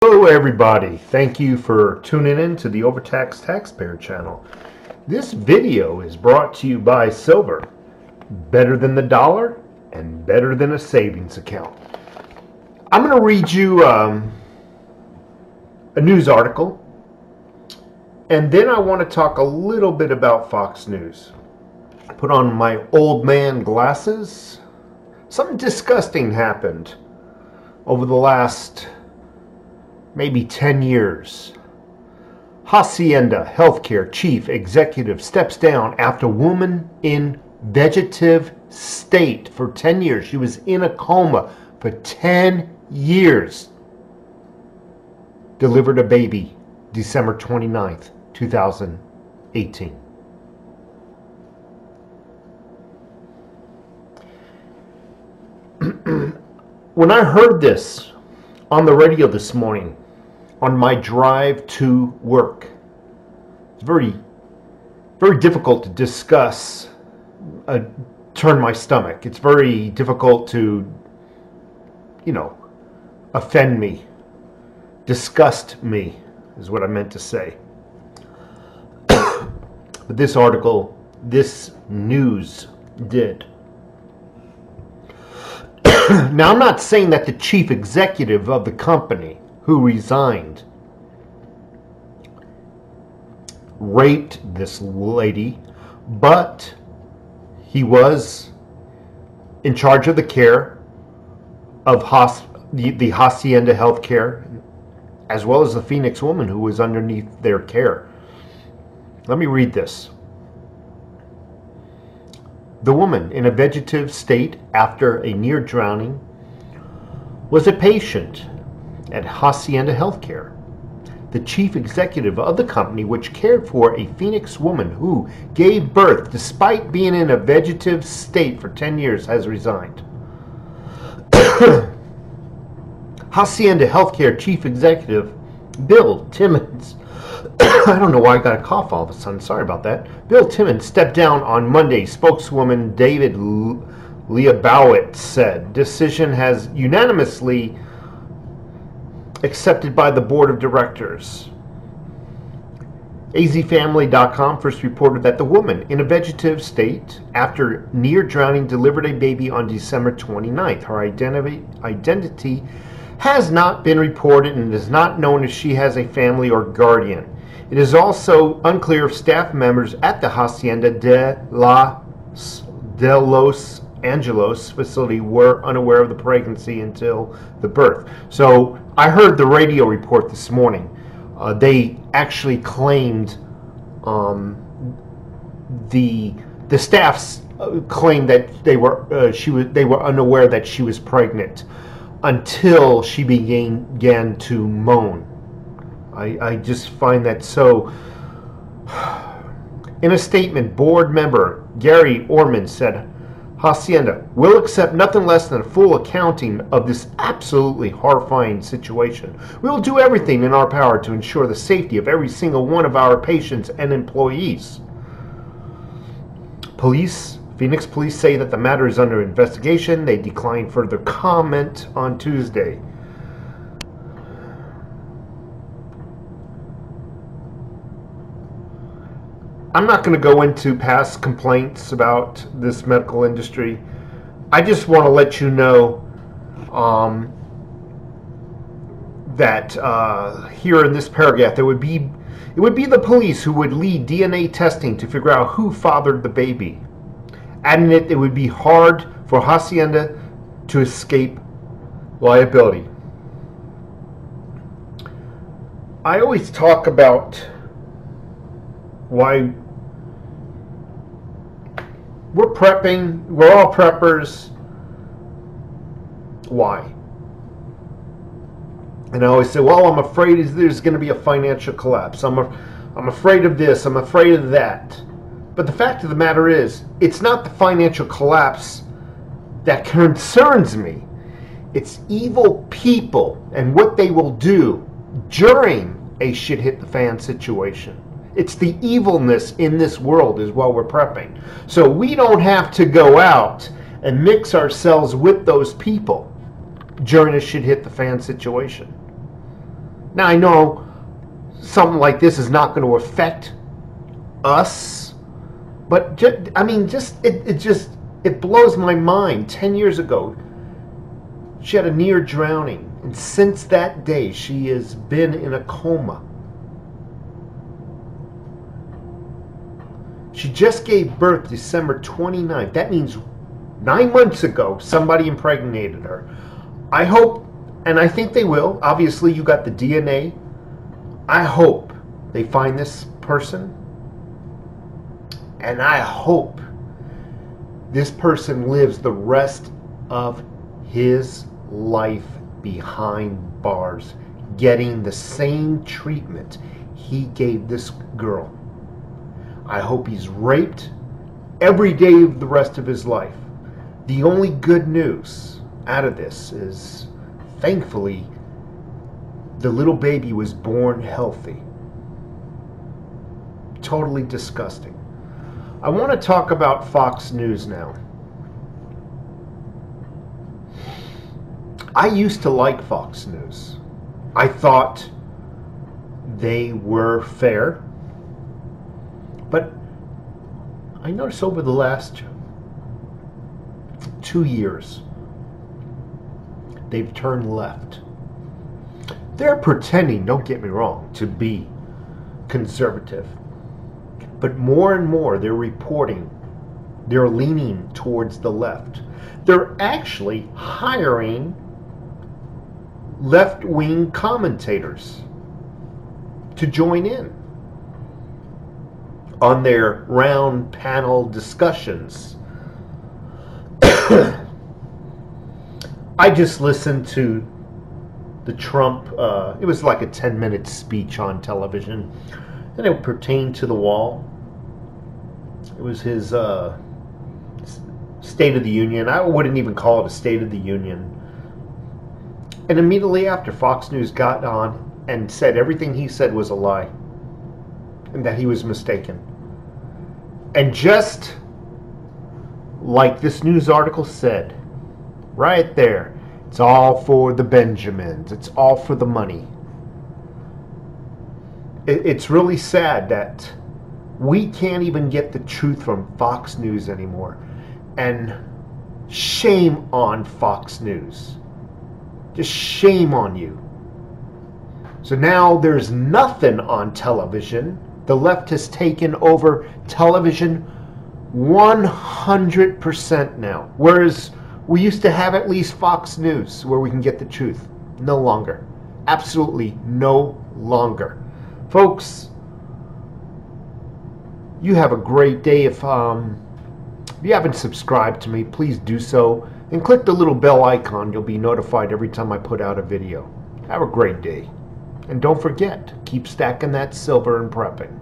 Hello everybody, thank you for tuning in to the Overtaxed Taxpayer channel. This video is brought to you by silver, better than the dollar and better than a savings account. I'm going to read you a news article, and then I want to talk a little bit about Fox News. Put on my old man glasses. Something disgusting happened over the last maybe 10 years. Hacienda Healthcare chief executive steps down after woman in vegetative state for 10 years. She was in a coma for 10 years. Delivered a baby December 29th, 2018. When I heard this on the radio this morning, on my drive to work, it's very difficult to discuss, turn my stomach. It's very difficult to, offend me, disgust me, is what I meant to say. But this article, this news did. Now, I'm not saying that the chief executive of the company who resigned raped this lady, but he was in charge of the care of the Hacienda Healthcare, as well as the Phoenix woman who was underneath their care. Let me read this. The woman, in a vegetative state after a near drowning, was a patient at Hacienda Healthcare. The chief executive of the company, which cared for a Phoenix woman who gave birth despite being in a vegetative state for 10 years, has resigned. Hacienda Healthcare chief executive Bill Timmons, I don't know why I got a cough all of a sudden, sorry about that. Bill Timmons stepped down on Monday. Spokeswoman David Leibowitz said decision has unanimously accepted by the board of directors. azfamily.com first reported that the woman in a vegetative state after near drowning delivered a baby on December 29th. Her identity has not been reported, and it is not known if she has a family or guardian. It is also unclear if staff members at the Hacienda de Los Angeles facility were unaware of the pregnancy until the birth. So I heard the radio report this morning. They actually claimed the staffs claimed that they were unaware that she was pregnant until she began to moan. I just find that so. In a statement, board member Gary Orman said, Hacienda will accept nothing less than a full accounting of this absolutely horrifying situation. We will do everything in our power to ensure the safety of every single one of our patients and employees. Phoenix police say that the matter is under investigation. They declined further comment on Tuesday. I'm not going to go into past complaints about this medical industry. I just want to let you know that here in this paragraph, it would be the police who would lead DNA testing to figure out who fathered the baby. Adding it would be hard for Hacienda to escape liability. I always talk about why we're prepping, we're all preppers. Why? And I always say, well, I'm afraid there's going to be a financial collapse. I'm afraid of this, I'm afraid of that. But the fact of the matter is, it's not the financial collapse that concerns me. It's evil people and what they will do during a shit hit the fan situation. It's the evilness in this world is what we're prepping. So we don't have to go out and mix ourselves with those people during a shit hit the fan situation. Now I know something like this is not going to affect us, but it blows my mind. 10 years ago, she had a near drowning, and since that day, she has been in a coma. She just gave birth December 29th. That means 9 months ago, somebody impregnated her. I hope, and I think they will. Obviously, you got the DNA. I hope they find this person. And I hope this person lives the rest of his life behind bars, getting the same treatment he gave this girl. I hope he's raped every day of the rest of his life. The only good news out of this is, thankfully, the little baby was born healthy. Totally disgusting. I want to talk about Fox News now. I used to like Fox News. I thought they were fair. But I noticed over the last 2 years, they've turned left. They're pretending, don't get me wrong, to be conservative. But more and more they're reporting, they're leaning towards the left. They're actually hiring left-wing commentators to join in on their round panel discussions. I just listened to the Trump, it was like a 10-minute speech on television, and it pertained to the wall. It was his State of the Union. I wouldn't even call it a State of the Union. And immediately after, Fox News got on and said everything he said was a lie and that he was mistaken. And just like this news article said, right there, it's all for the Benjamins. It's all for the money. It's really sad that we can't even get the truth from Fox News anymore. And shame on Fox News. Just shame on you. So now there's nothing on television. The left has taken over television 100% now. Whereas we used to have at least Fox News where we can get the truth. No longer. Absolutely no longer. Folks, you have a great day. If you haven't subscribed to me, please do so. And click the little bell icon. You'll be notified every time I put out a video. Have a great day. And don't forget, keep stacking that silver and prepping.